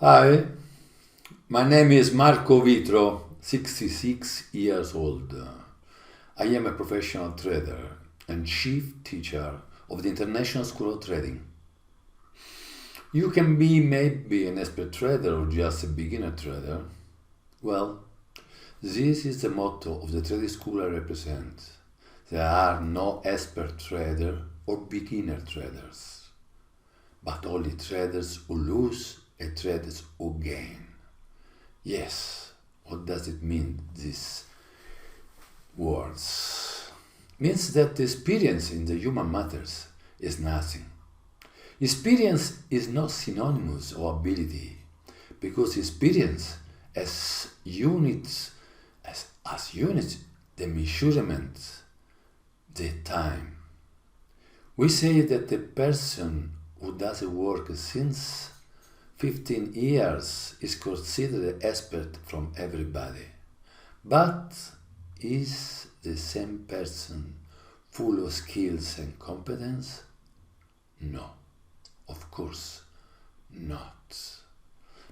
Hi, my name is Marco Vitrò, 66 years old. I am a professional trader and chief teacher of the International School of Trading. You can be maybe an expert trader or just a beginner trader. Well, this is the motto of the trading school I represent. There are no expert traders or beginner traders, but only traders who lose and traders who gain. Yes, what does it mean, these words? It means that the experience in the human matters is nothing. Experience is not synonymous of ability, because experience as units, the measurement, the time. We say that the person who does a work since 15 years is considered an expert from everybody. But is the same person full of skills and competence? No, of course not.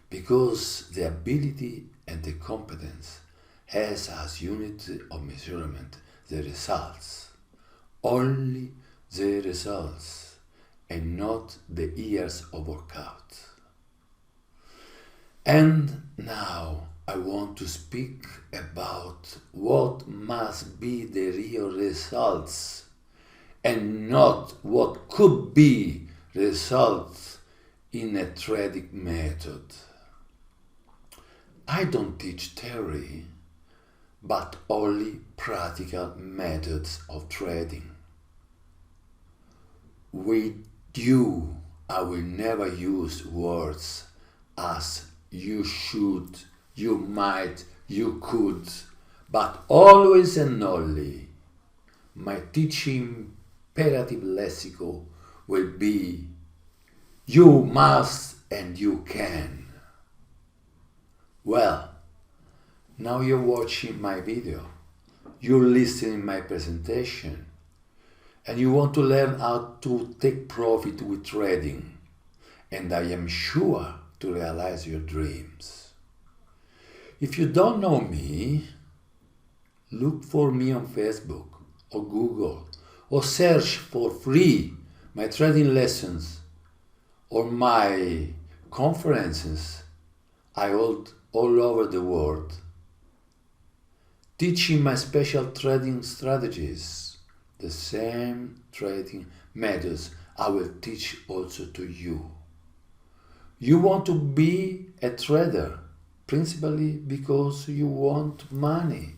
Because the ability and the competence has as unit of measurement the results. Only the results and not the years of workout. And now I want to speak about what must be the real results and not what could be results in a trading method. I don't teach theory, but only practical methods of trading. With you, I will never use words as you should, you might, you could, but always and only my teaching imperative lexico will be you must and you can. Well, now you're watching my video, you're listening my presentation, and you want to learn how to take profit with trading, and I am sure to realize your dreams. If you don't know me, look for me on Facebook or Google or search for free my trading lessons or my conferences I hold all over the world, teaching my special trading strategies, the same trading methods I will teach also to you. You want to be a trader, principally because you want money.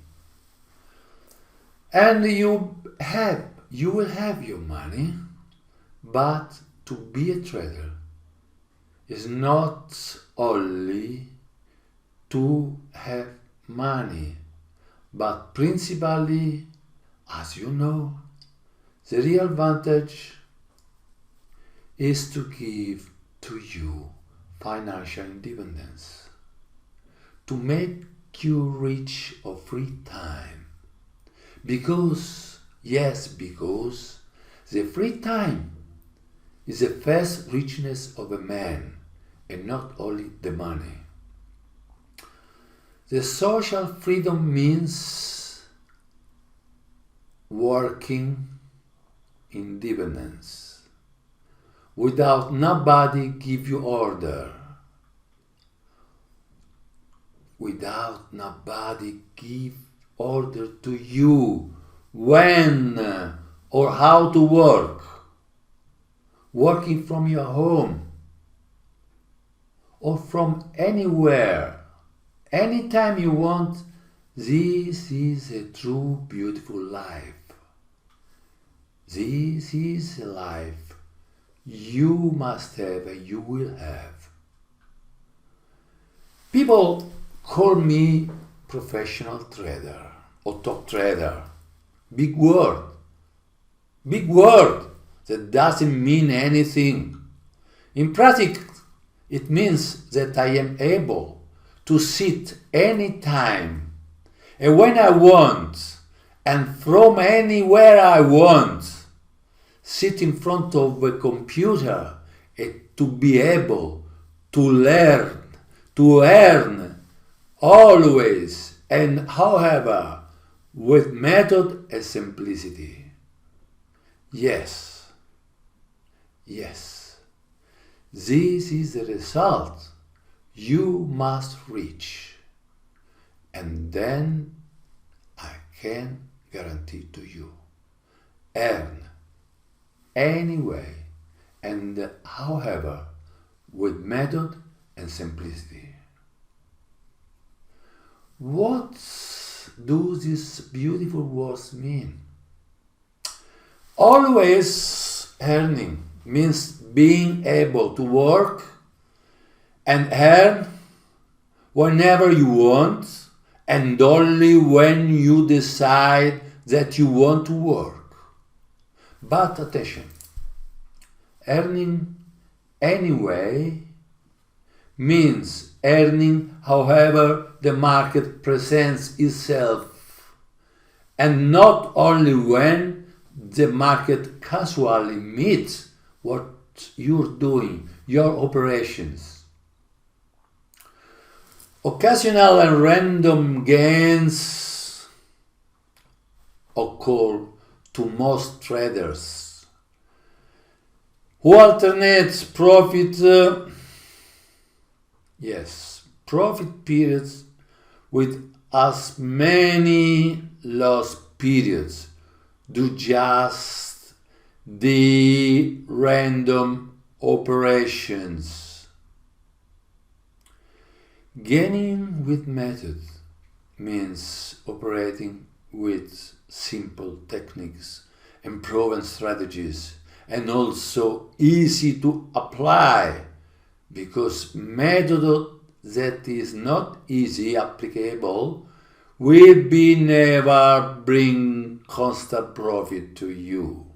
And you will have your money, but to be a trader is not only to have money, but principally, as you know, the real advantage is to give to you financial independence, to make you rich of free time. Because the free time is the first richness of a man and not only the money. The social freedom means working independence without nobody give you order, without nobody give order to you when or how to work, working from your home or from anywhere, anytime you want. This is a true beautiful life. This is a life you must have and you will have. People call me professional trader or top trader. Big word that doesn't mean anything. In practice, it means that I am able to sit anytime and when I want and from anywhere I want, sit in front of a computer and to be able to learn to earn always and however with method and simplicity. Yes, this is the result you must reach, and then I can guarantee to you, earn anyway and however with method and simplicity. What do these beautiful words mean? Always earning means being able to work and earn whenever you want and only when you decide that you want to work. But attention, earning anyway means earning however the market presents itself, and not only when the market casually meets what you're doing, your operations. Occasional and random gains occur to most traders who alternate profit periods with as many loss periods. Do just the random operations. Gaining with method means operating with simple techniques and proven strategies, and also easy to apply, because method that is not easy applicable will be never bring constant profit to you.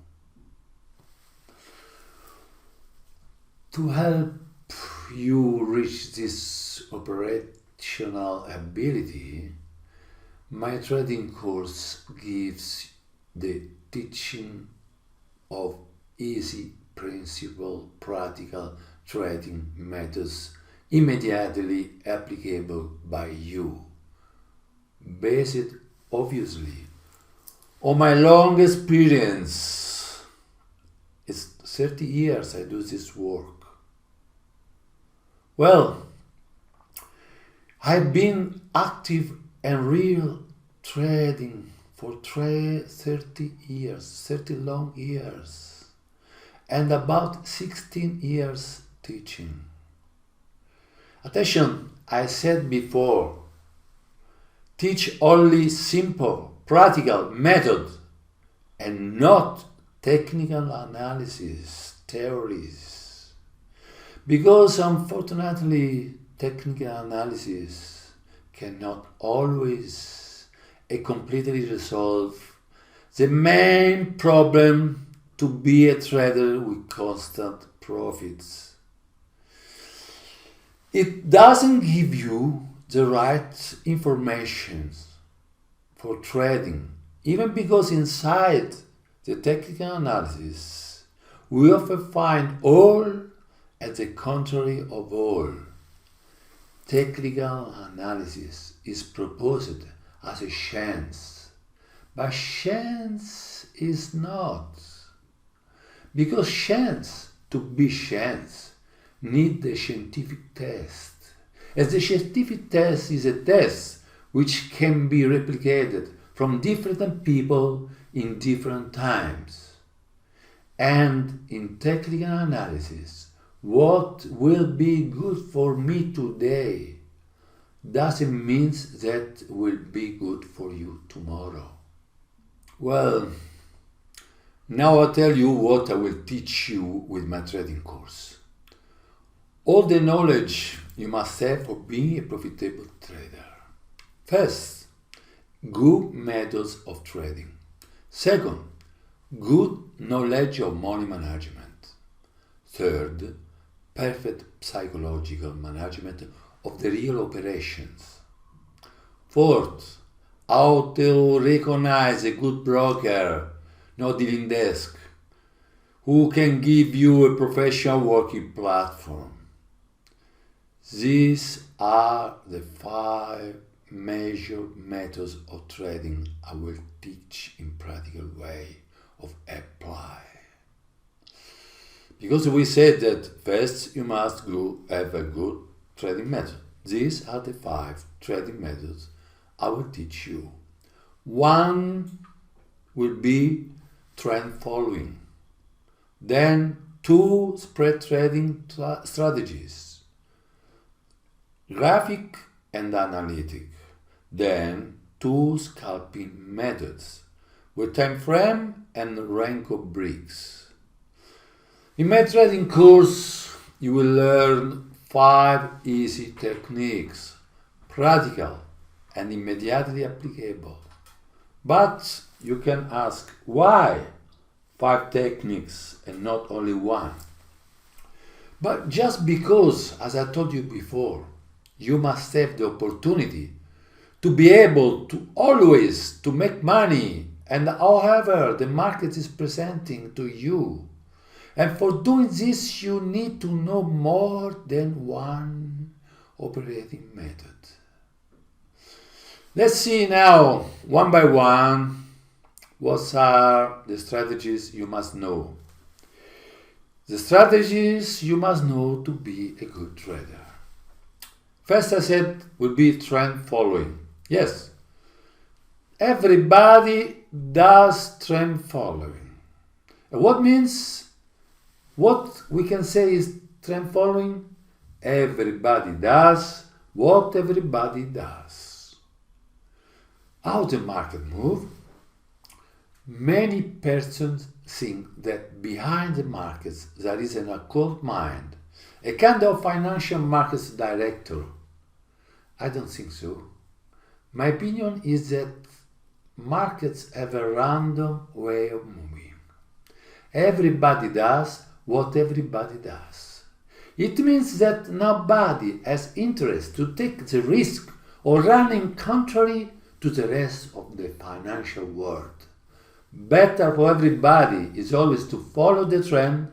To help you reach this operational ability, my trading course gives the teaching of easy principle practical trading methods immediately applicable by you, based obviously on my long experience. It's 30 years I do this work. Well, I've been active and real trading for 30 years, 30 long years, and about 16 years teaching. Attention, I said before, teach only simple, practical method and not technical analysis, theories. Because unfortunately, technical analysis cannot always completely resolve the main problem to be a trader with constant profits. It doesn't give you the right information for trading, even because inside the technical analysis we often find all at the contrary of all. Technical analysis is proposed as a chance, but chance is not. Because chance, to be chance, need the scientific test. As the scientific test is a test which can be replicated from different people in different times. And in technical analysis, what will be good for me today doesn't mean that will be good for you tomorrow. Well, now I'll tell you what I will teach you with my trading course. All the knowledge you must have for being a profitable trader. First, good methods of trading. Second, good knowledge of money management. Third, perfect psychological management of the real operations. Fourth, how to recognize a good broker, no dealing desk, who can give you a professional working platform. These are the 5 major methods of trading I will teach in practical way of apply. Because we said that first you must have a good trading method. These are the 5 trading methods I will teach you. 1 will be trend following. Then 2 spread trading strategies. Graphic and analytic. Then 2 scalping methods with time frame and rank of bricks. In my trading course, you will learn 5 easy techniques, practical and immediately applicable. But you can ask, why 5 techniques and not only 1? But just because, as I told you before, you must have the opportunity to be able to always to make money, and however the market is presenting to you. And for doing this, you need to know more than 1 operating method. Let's see now, one by one, what are the strategies you must know. The strategies you must know to be a good trader. First, I said, will be trend following. Yes, everybody does trend following. What we can say is trend following? Everybody does what everybody does. How the market moves? Many persons think that behind the markets there is an occult mind, a kind of financial markets director. I don't think so. My opinion is that markets have a random way of moving. Everybody does what everybody does. It means that nobody has interest to take the risk of running contrary to the rest of the financial world. Better for everybody is always to follow the trend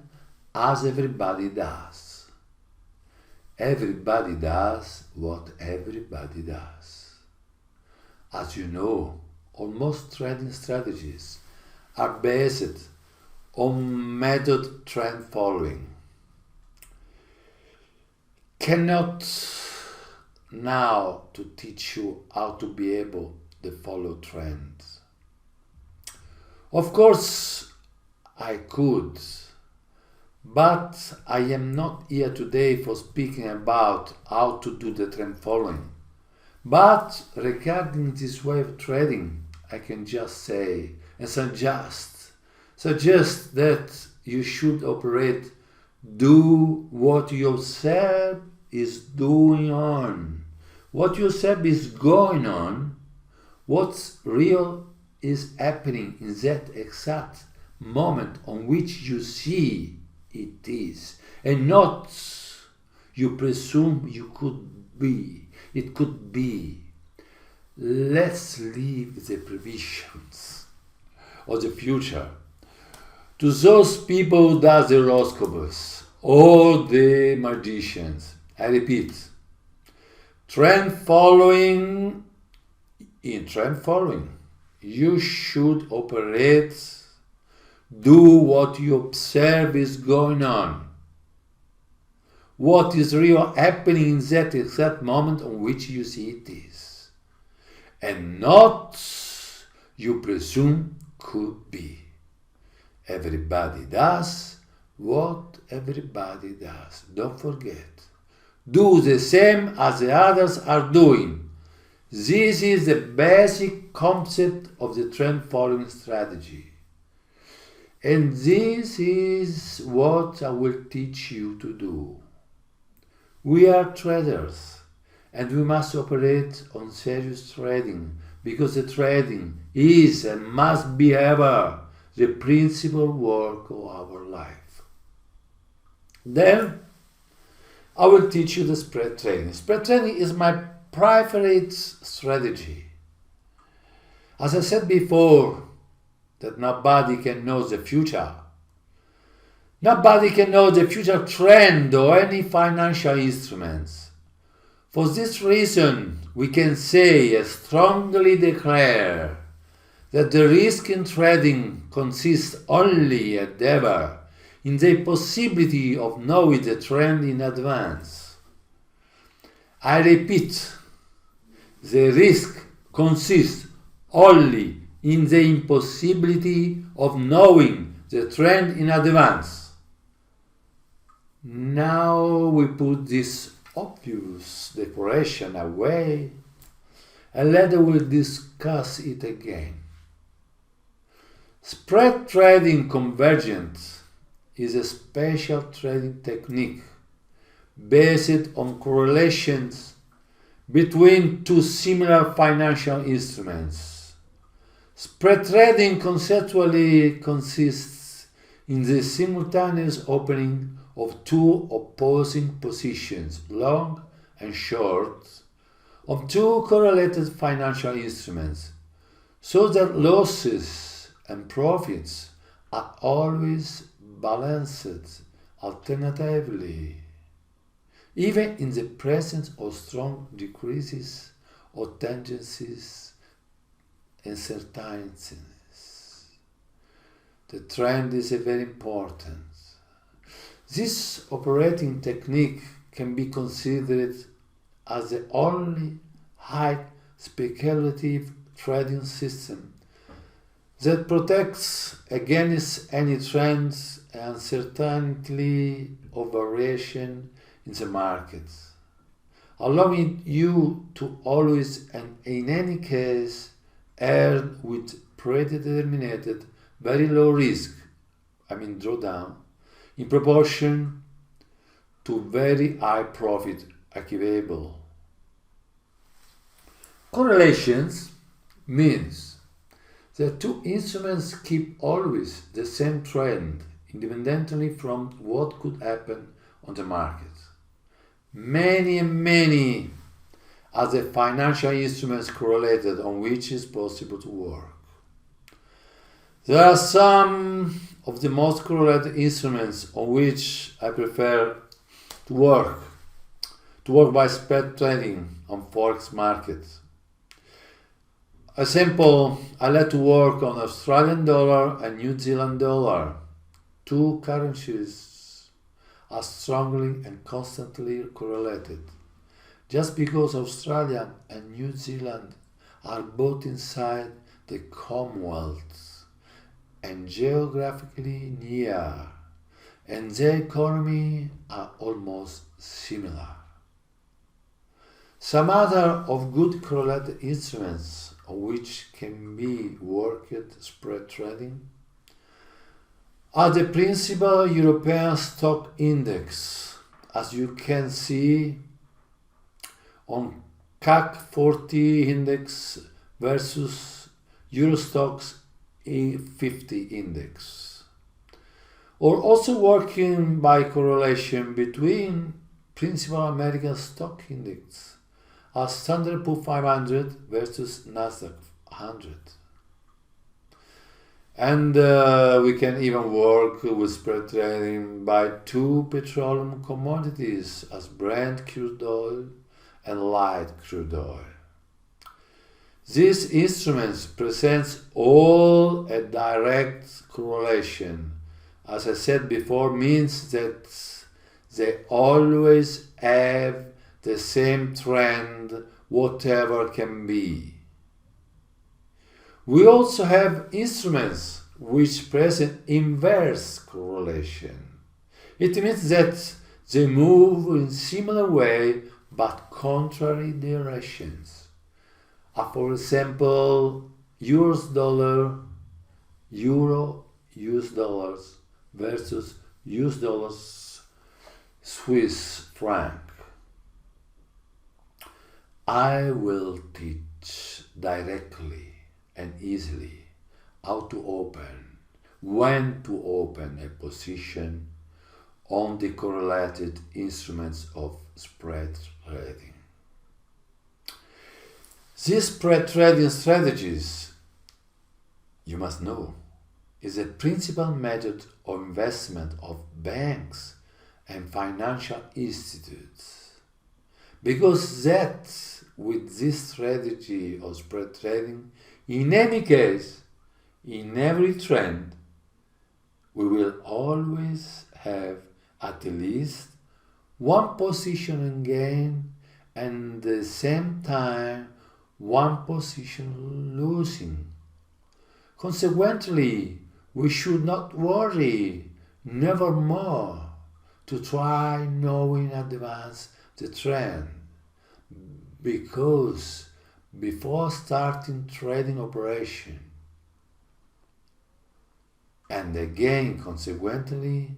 as everybody does. Everybody does what everybody does. As you know, almost trading strategies are based on method trend following. Cannot now to teach you how to be able to follow trends. Of course, I could, but I am not here today for speaking about how to do the trend following. But regarding this way of trading, I can just say and suggest that you should operate, do what yourself is doing on. What yourself is going on, what's real is happening in that exact moment on which you see it is, and not you presume it could be. Let's leave the previsions of the future to those people who does the horoscopes or the magicians. I repeat, in trend following, you should operate, do what you observe is going on. What is real happening in that exact moment on which you see it is. And not you presume could be. Everybody does what everybody does. Don't forget. Do the same as the others are doing. This is the basic concept of the trend following strategy. And this is what I will teach you to do. We are traders and we must operate on serious trading because the trading is and must be ever the principal work of our life. Then I will teach you the spread trading. Spread trading is my preferred strategy. As I said before, that nobody can know the future. Nobody can know the future trend or any financial instruments. For this reason, we can say and strongly declare that the risk in trading consists only and ever in the possibility of knowing the trend in advance. I repeat, the risk consists only in the impossibility of knowing the trend in advance. Now we put this obvious declaration away and later we'll discuss it again. Spread trading convergence is a special trading technique based on correlations between two similar financial instruments. Spread trading conceptually consists in the simultaneous opening of two opposing positions, long and short, of two correlated financial instruments, so that losses and profits are always balanced alternatively, even in the presence of strong decreases or tendencies and certainties. The trend is very important. This operating technique can be considered as the only high speculative trading system that protects against any trends and uncertainty or variation in the markets, allowing you to always and in any case earn with predetermined very low risk, drawdown, in proportion to very high profit achievable. Correlations means that two instruments keep always the same trend independently from what could happen on the market. Many are the financial instruments correlated on which is possible to work. There are some of the most correlated instruments on which I prefer to work by spread trading on forex markets. Example, I like to work on Australian dollar and New Zealand dollar. Two currencies are strongly and constantly correlated. Just because Australia and New Zealand are both inside the Commonwealth and geographically near, and their economy are almost similar. Some other of good correlated instruments on which can be worked spread trading are the principal European stock index, as you can see on CAC 40 index versus Eurostoxx 50 index, or also working by correlation between principal American stock index as Standard & Poor's 500 versus Nasdaq 100. And we can even work with spread trading by two petroleum commodities as Brent crude oil and light crude oil. These instruments present all a direct correlation. As I said before, means that they always have the same trend, whatever can be. We also have instruments which present inverse correlation. It means that they move in similar way but contrary directions. For example, US dollar, euro, US dollars versus US dollars, Swiss franc. I will teach directly and easily how to open, when to open a position on the correlated instruments of spread trading. These spread trading strategies, you must know, is a principal method of investment of banks and financial institutes, Because that, with this strategy of spread trading, in any case, in every trend, we will always have at least one position in gain and at the same time one position losing. Consequently, we should not worry, nevermore, to try knowing in advance the trend, because before starting trading operation, and again consequently,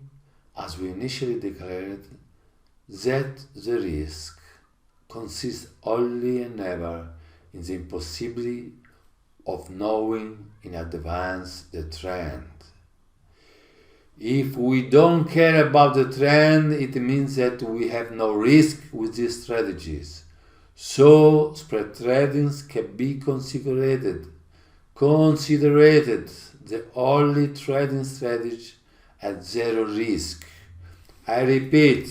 as we initially declared, that the risk consists only and never in the impossibility of knowing in advance the trend. If we don't care about the trend, it means that we have no risk with these strategies. So spread trading can be considered the only trading strategy at zero risk. I repeat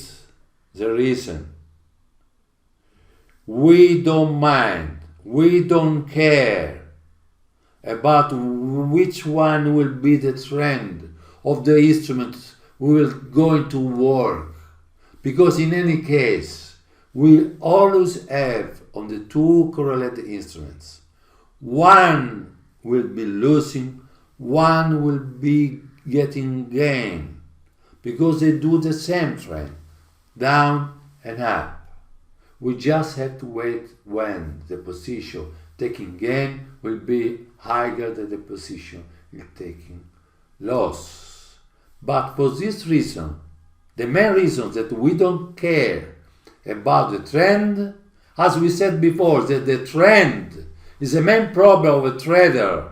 the reason. We don't mind, we don't care about which one will be the trend of the instruments we will going to work, because in any case we always have on the two correlated instruments, one will be losing, one will be getting gain, because they do the same trend, down and up. We just have to wait when the position taking gain will be higher than the position taking loss. But for this reason, the main reason that we don't care about the trend, as we said before, that the trend is the main problem of a trader.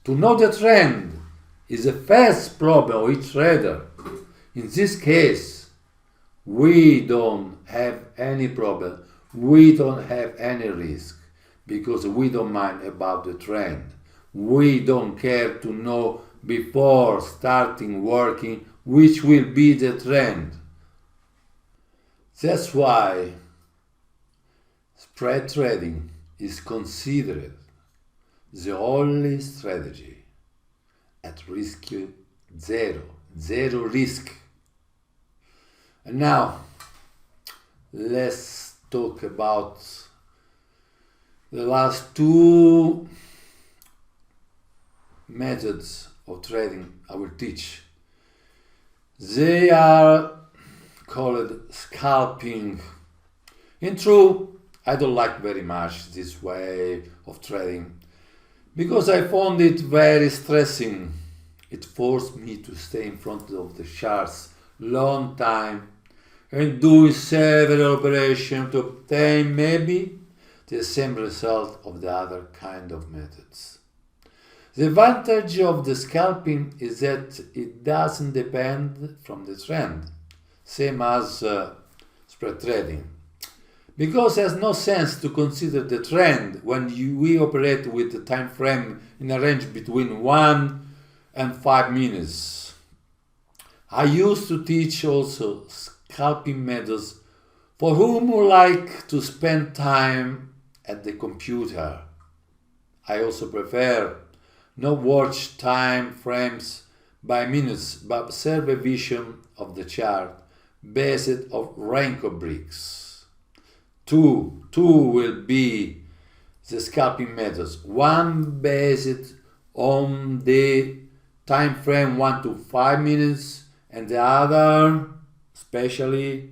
To know the trend is the first problem of each trader. In this case, we don't have any problem. We don't have any risk because we don't mind about the trend. We don't care to know before starting working which will be the trend. That's why spread trading is considered the only strategy at risk zero risk. And now let's talk about the last two methods of trading I will teach. They are called scalping. In truth, I don't like very much this way of trading because I found it very stressing. It forced me to stay in front of the charts long time and doing several operations to obtain maybe the same result of the other kind of methods. The advantage of the scalping is that it doesn't depend from the trend, same as spread trading. Because there's no sense to consider the trend when we operate with the time frame in a range between 1 and 5 minutes. I used to teach also scalping methods for whom would like to spend time at the computer. I also prefer not watch time frames by minutes, but observe a vision of the chart based on rainbow bricks. Two will be the scalping methods. One based on the time frame 1 to 5 minutes, and the other, especially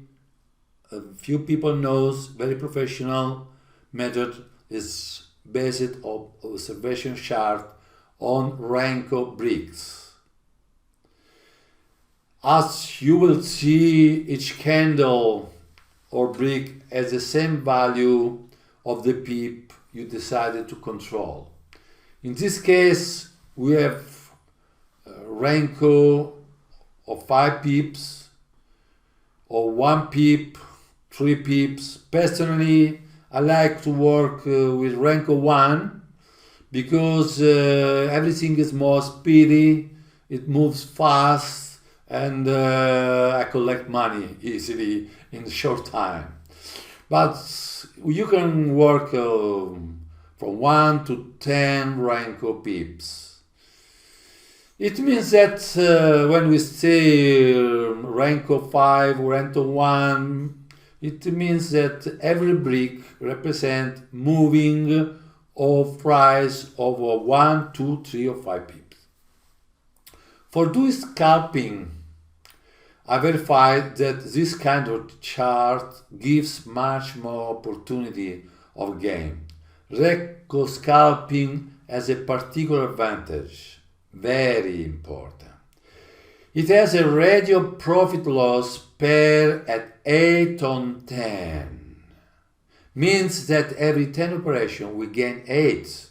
a few people knows, very professional method is based on observation chart on rainbow bricks. As you will see, each candle or brick has the same value of the pip you decided to control. In this case, we have a rainbow of 5 pips or 1 pip, 3 pips. Personally, I like to work with rainbow 1 because everything is more speedy, it moves fast, and I collect money easily in a short time. But you can work from 1 to 10 Renko pips. It means that when we say Renko 5, Renko 1, it means that every brick represents moving of price over 1, 2, 3 or 5 pips. For doing scalping, I verified that this kind of chart gives much more opportunity of gain. Renko scalping has a particular advantage, very important. It has a radio profit loss pair at 8 on 10. Means that every 10 operation we gain 8.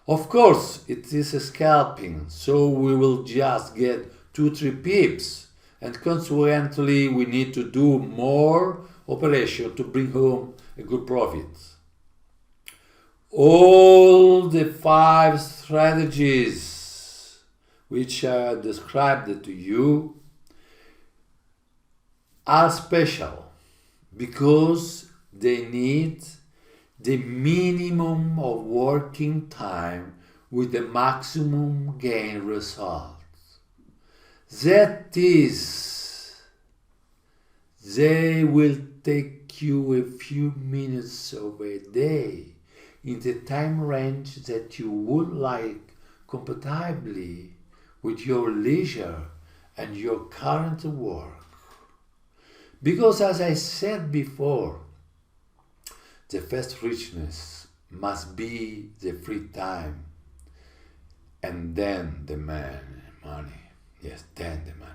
Of course, it is a scalping, so we will just get 2-3 pips, and consequently we need to do more operation to bring home a good profit. All the 5 strategies which I described to you are special because they need the minimum of working time with the maximum gain result. That is, they will take you a few minutes of a day in the time range that you would like, compatibly with your leisure and your current work. Because as I said before, the first richness must be the free time, and then the money. Yes, then the money.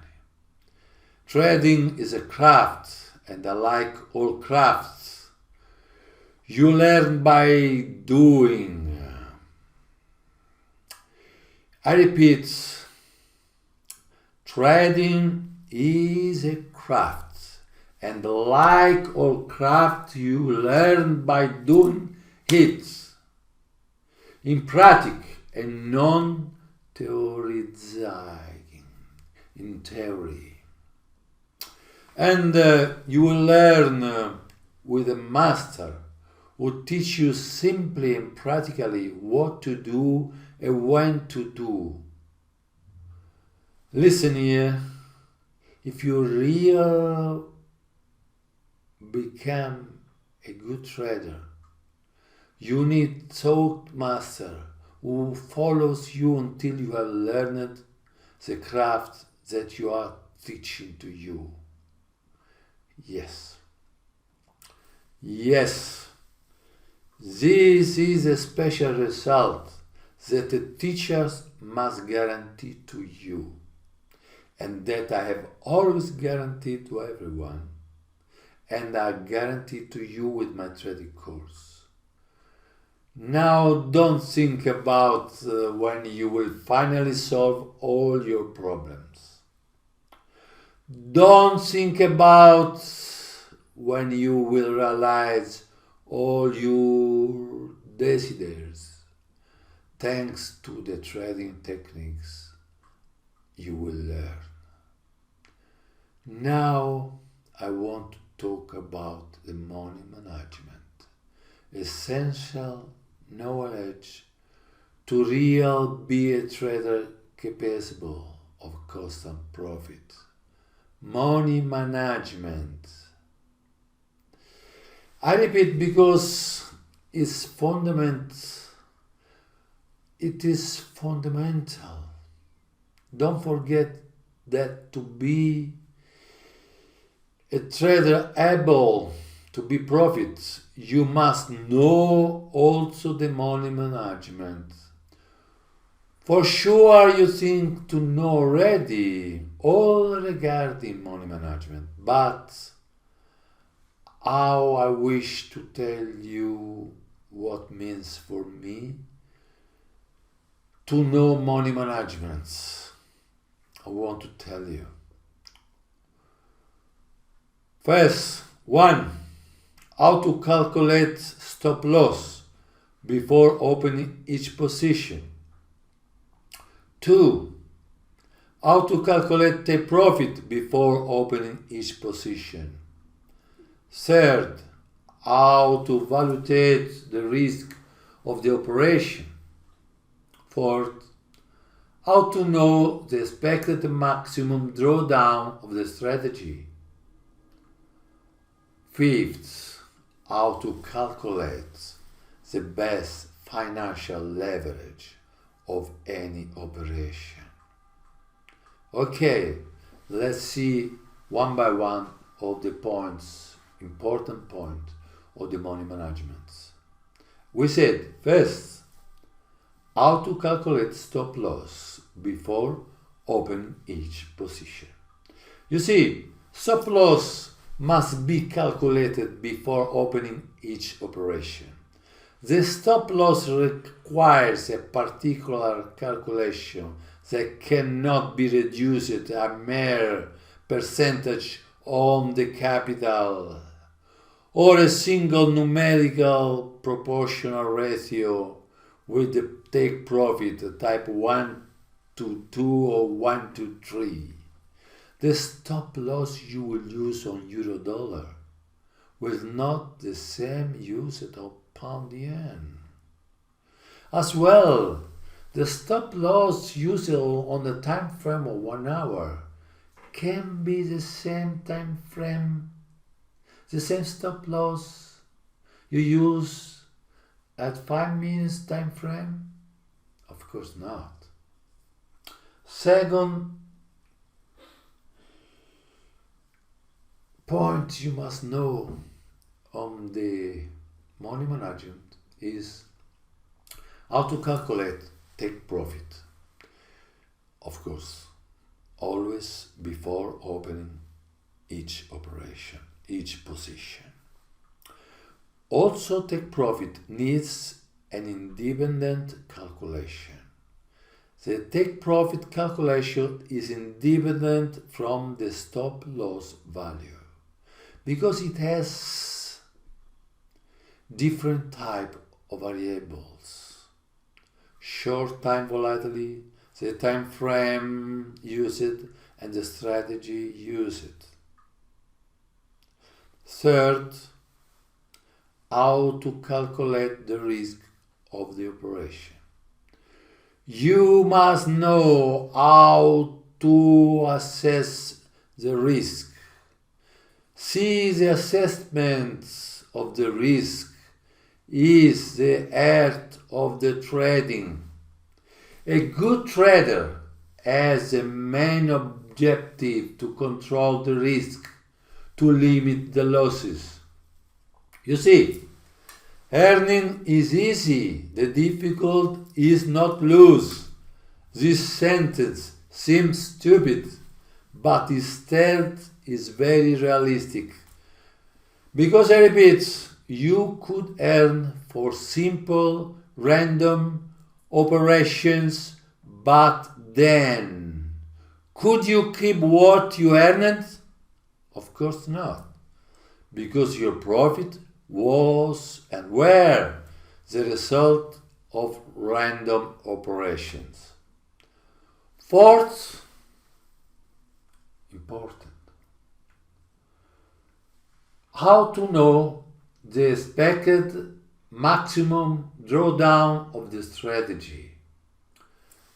Trading is a craft, and like all crafts, you learn by doing. I repeat, trading is a craft. And like all craft, you learn by doing it in practice and non-theorizing, in theory. And you will learn with a master who teach you simply and practically what to do and when to do. Listen here, if you really become a good trader, you need thought master who follows you until you have learned the craft that you are teaching to you. Yes, this is a special result that the teachers must guarantee to you, and that I have always guaranteed to everyone, and I guarantee to you with my trading course. Now don't think about when you will finally solve all your problems. Don't think about when you will realize all your desires thanks to the trading techniques you will learn. Now I want to talk about the money management, essential knowledge to really be a trader capable of constant profit. Money management. I repeat because it is fundamental. Don't forget that to be a trader able to be profit, you must know also the money management. For sure you think to know already all regarding money management, but how I wish to tell you what means for me to know money management. I want to tell you. First, 1. How to calculate stop loss before opening each position. 2. How to calculate take profit before opening each position. 3. how to evaluate the risk of the operation. Fourth, how to know the expected maximum drawdown of the strategy. Fifth, how to calculate the best financial leverage of any operation. Okay, let's see one by one of the important points of the money management. We said, first, how to calculate stop loss before open each position. You see, stop loss must be calculated before opening each operation. The stop loss requires a particular calculation that cannot be reduced to a mere percentage on the capital or a single numerical proportional ratio with the take profit type 1 to 2 or 1 to 3. The stop loss you will use on euro dollar will not the same used on pound yen. As well, the stop loss used on the time frame of 1 hour can be the same time frame, the same stop loss you use at 5 minutes time frame? Of course not. Second point you must know on the money management is how to calculate take profit. Of course, always before opening each operation, each position. Also, take profit needs an independent calculation. The take profit calculation is independent from the stop loss value because it has different type of variables. Short time volatility, the time frame used, and the strategy used. Third, how to calculate the risk of the operation. You must know how to assess the risk. See, the assessment of the risk is the art of the trading. A good trader has the main objective to control the risk, to limit the losses. You see, earning is easy, the difficult is not lose. This sentence seems stupid, but instead is very realistic. Because I repeat, you could earn for simple, random operations, but then, could you keep what you earned? Of course not, because your profit was and were the result of random operations. Fourth, important, how to know the expected maximum drawdown of the strategy.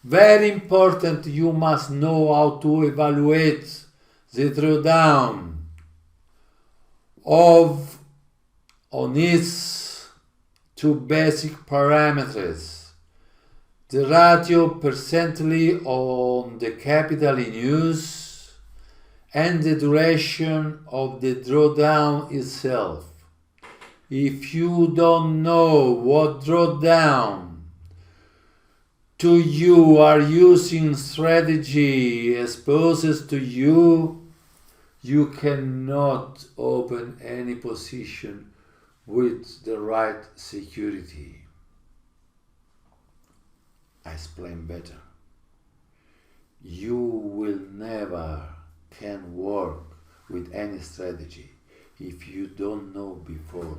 Very important, you must know how to evaluate the drawdown on its two basic parameters: the ratio percentile on the capital in use and the duration of the drawdown itself. If you don't know what drawdown to you are using strategy exposes to you, you cannot open any position with the right security. I explain better. You will never can work with any strategy if you don't know before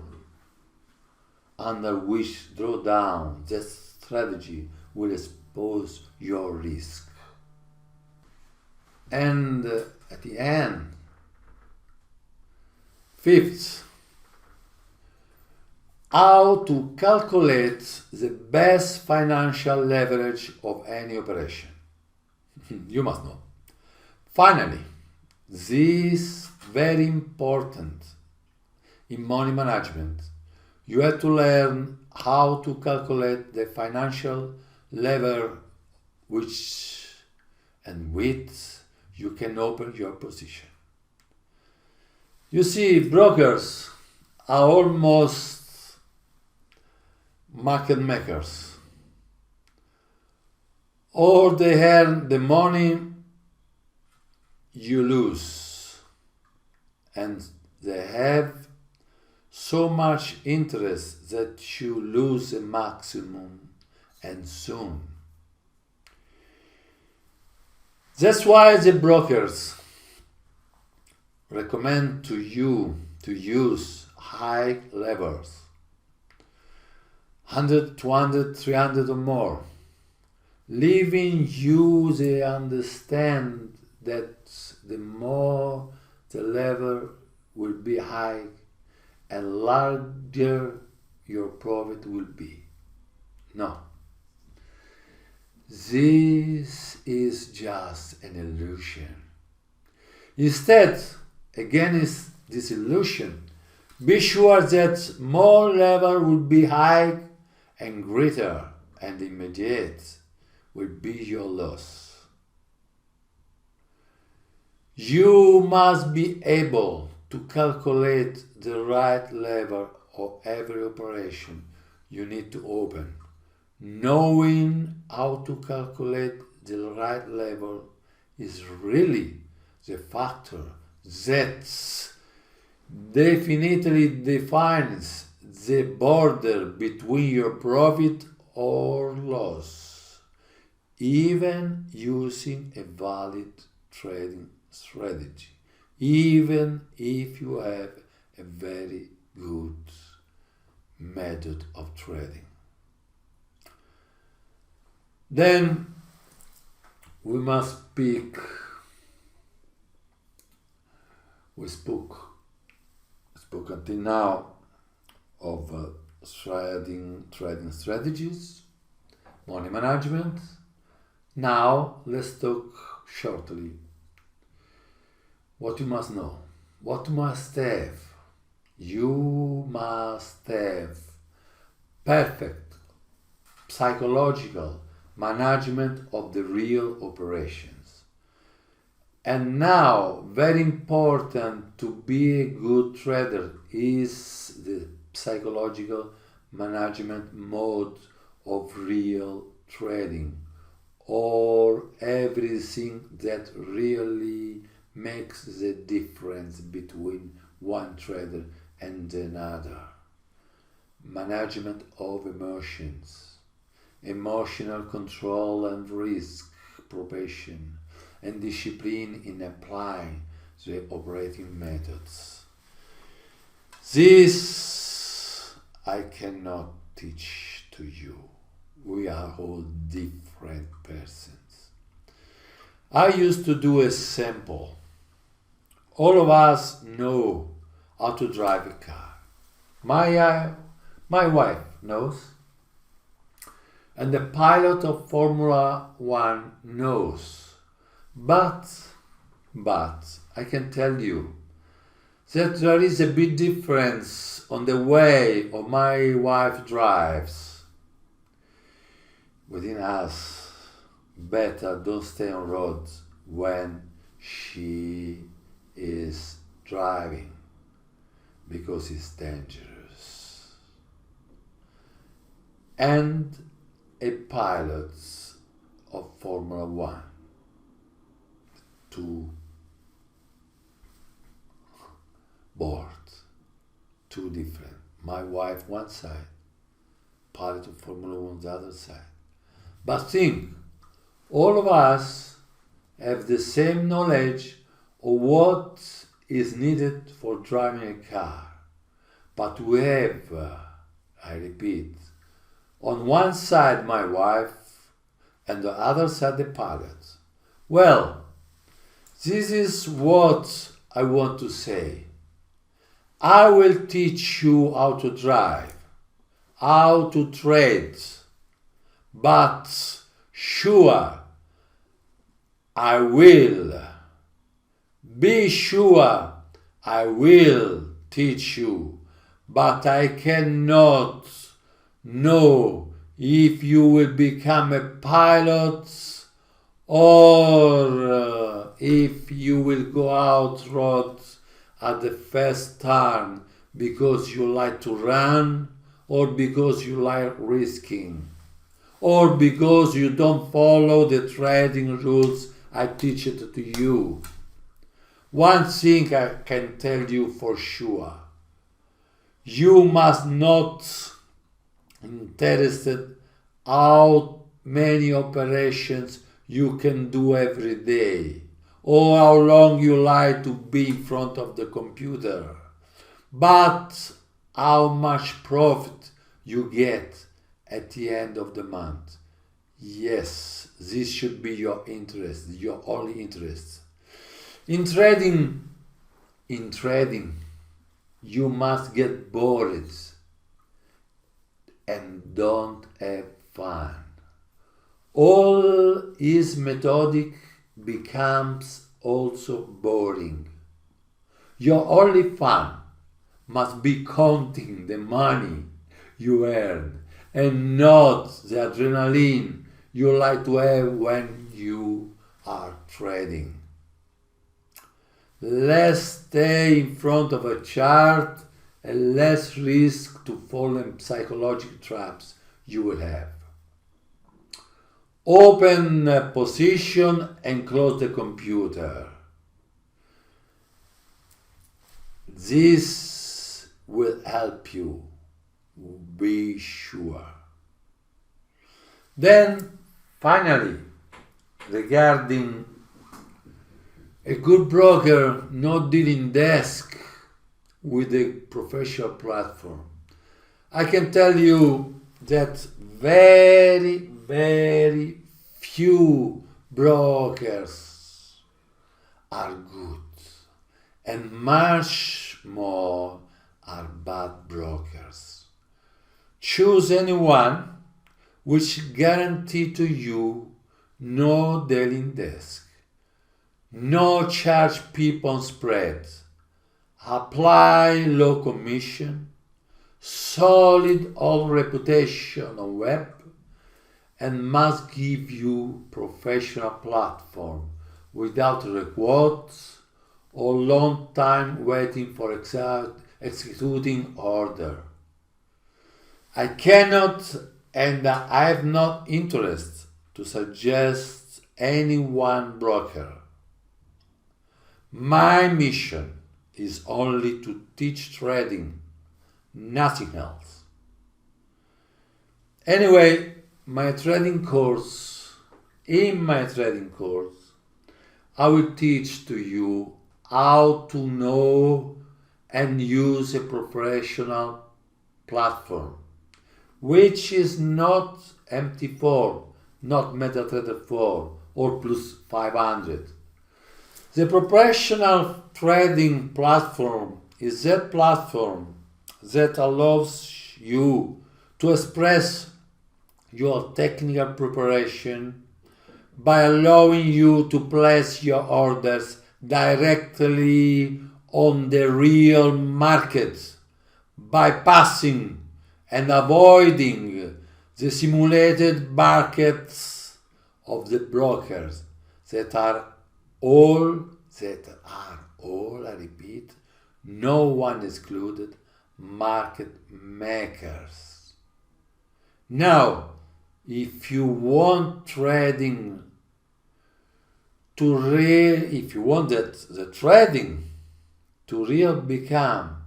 under which drawdown that strategy will expose your risk. And at the end, fifth, how to calculate the best financial leverage of any operation. You must know. Finally, this very important in money management. You have to learn how to calculate the financial lever which and with you can open your position. You see, brokers are almost market makers, or they earn the money you lose, and they have so much interest that you lose a maximum and soon. That's why the brokers recommend to you to use high levels, 100, 200, 300 or more, leaving you the understand that the more the level will be high and larger your profit will be. No. This is just an illusion. Instead, against this illusion, be sure that more level will be high and greater and immediate will be your loss. You must be able to calculate the right level of every operation you need to open. Knowing how to calculate the right level is really the factor that definitely defines the border between your profit or loss, even using a valid trading strategy, even if you have a very good method of trading. Then we must speak. We spoke until now of trading strategies, money management. Now let's talk shortly what you must know, what you must have. You must have perfect psychological management of the real operations. And now, very important to be a good trader is the psychological management mode of real trading, or everything that really makes the difference between one trader and another. Management of emotions, emotional control and risk proportion, and discipline in applying the operating methods. This I cannot teach to you. We are all different persons. I used to do a sample. All of us know how to drive a car. My wife knows. And the pilot of Formula 1 knows. But I can tell you that there is a big difference on the way of my wife drives. Within us, better don't stay on roads when she is driving, because it's dangerous. And a pilot of Formula 1, two boards, two different. My wife one side, pilot of Formula 1 the other side. But think, all of us have the same knowledge of what is needed for driving a car. But we have, I repeat, on one side my wife and the other side the pilot. Well, this is what I want to say. I will teach you how to drive, how to trade, but sure, I will. Be sure I will teach you, but I cannot know if you will become a pilot or if you will go out road at the first turn because you like to run, or because you like risking, or because you don't follow the trading rules I teach it to you. One thing I can tell you for sure: you must not interested how many operations you can do every day, or how long you like to be in front of the computer, but how much profit you get at the end of the month. Yes, this should be your interest, your only interest. In trading, you must get bored and don't have fun. All is methodic becomes also boring. Your only fun must be counting the money you earn and not the adrenaline you like to have when you are trading. Less stay in front of a chart and less risk to fall in psychological traps you will have. Open a position and close the computer. This will help you, be sure. Then, finally, regarding a good broker not dealing desk with a professional platform, I can tell you that very few brokers are good, and much more are bad brokers. Choose anyone which guarantee to you no dealing desk, no charge people on spread, apply low commission, solid old reputation on web, and must give you professional platform without requotes or long time waiting for executing order. I cannot and I have no interest to suggest any one broker. My mission is only to teach trading, nothing else. Anyway, in my trading course, I will teach to you how to know and use a professional platform, which is not MT4, not MetaTrader 4 or plus 500. The professional trading platform is that platform that allows you to express your technical preparation by allowing you to place your orders directly on the real market, bypassing and avoiding the simulated markets of the brokers that are all, I repeat, no one excluded, market makers. Now, if you want trading if you want the trading to really become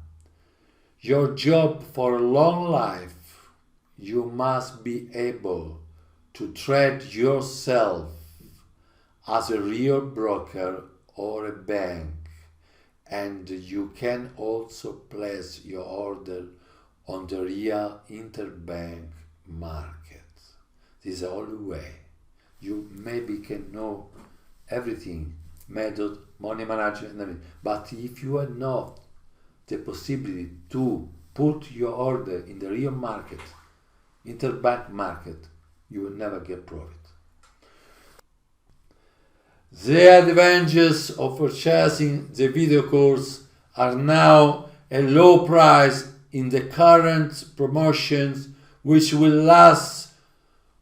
your job for a long life, you must be able to trade yourself as a real broker or a bank, and you can also place your order on the real interbank market. This is the only way. You maybe can know everything, method, money management, and everything. But if you have not the possibility to put your order in the real market interbank market, you will never get profit. The advantages of purchasing the video course are now a low price in the current promotions, which will last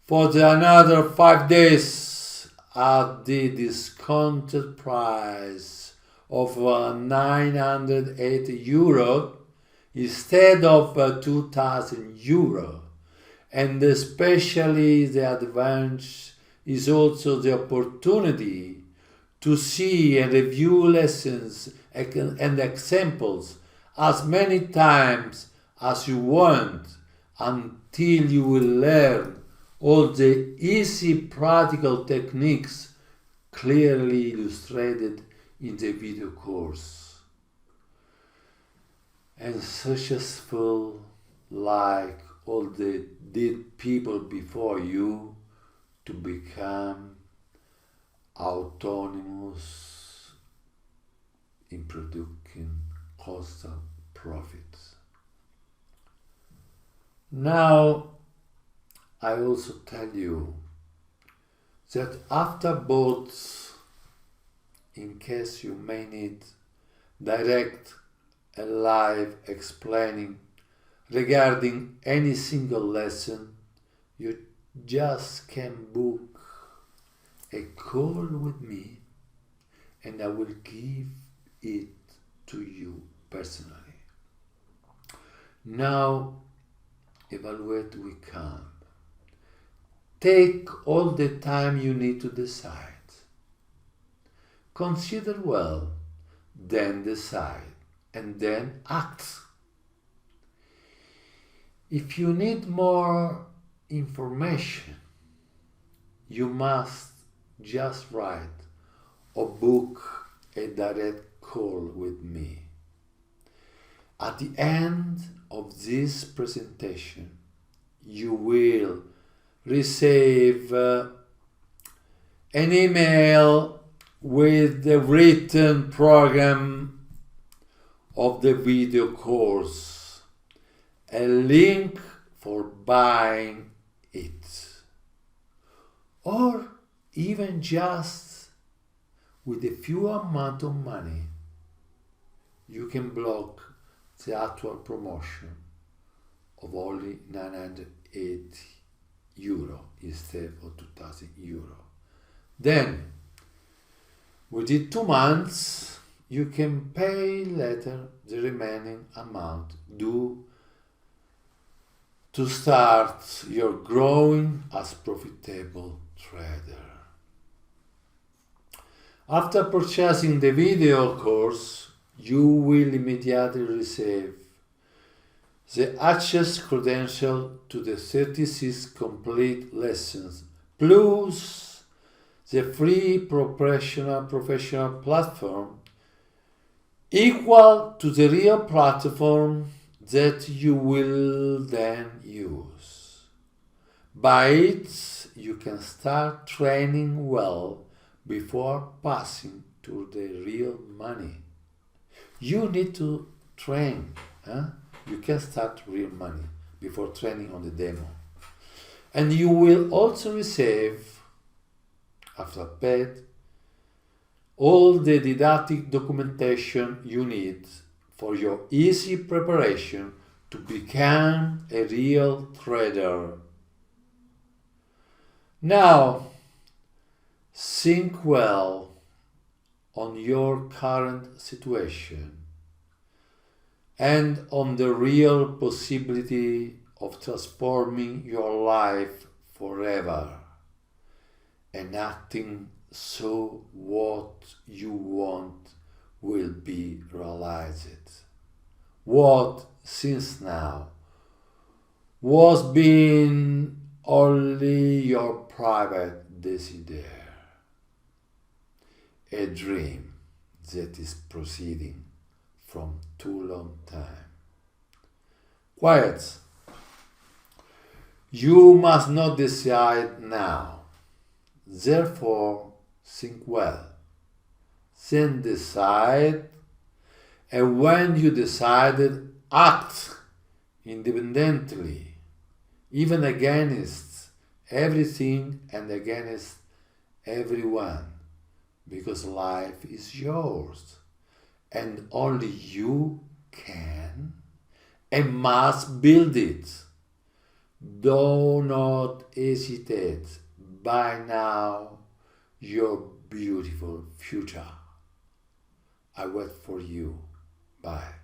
for another 5 days at the discounted price of €980 instead of €2,000. And especially the advantage is also the opportunity to see and review lessons and examples as many times as you want until you will learn all the easy practical techniques clearly illustrated in the video course. And successful like all the did people before you to become autonomous in producing constant profits. Now, I also tell you that after both, in case you may need direct and live explaining regarding any single lesson, you just can book a call with me and I will give it to you personally. Now, evaluate we come. Take all the time you need to decide. Consider well, then decide, and then act. If you need more information, you must just write or book a direct call with me. At the end of this presentation, you will receive an email with the written program of the video course, a link for buying it, or even just with a few amount of money, you can block the actual promotion of only €980 instead of €2,000. Then, within 2 months, you can pay later the remaining amount due to start your growing as profitable trader. After purchasing the video course, you will immediately receive the access credential to the 36 complete lessons, plus the free professional platform equal to the real platform that you will then use. By it, you can start training well before passing to the real money. You need to train. You can start real money before training on the demo. And you will also receive, after paid, all the didactic documentation you need for your easy preparation to become a real trader. Now, think well on your current situation and on the real possibility of transforming your life forever and acting so what you want will be realized. What since now was being only your private desire, a dream that is proceeding from too long time. Quiet. You must not decide now. Therefore, think well. Then decide, and when you decided, act independently. even against everything and against everyone, because life is yours, and only you can and must build it. Do not hesitate. By now, your beautiful future. I wait for you. Bye.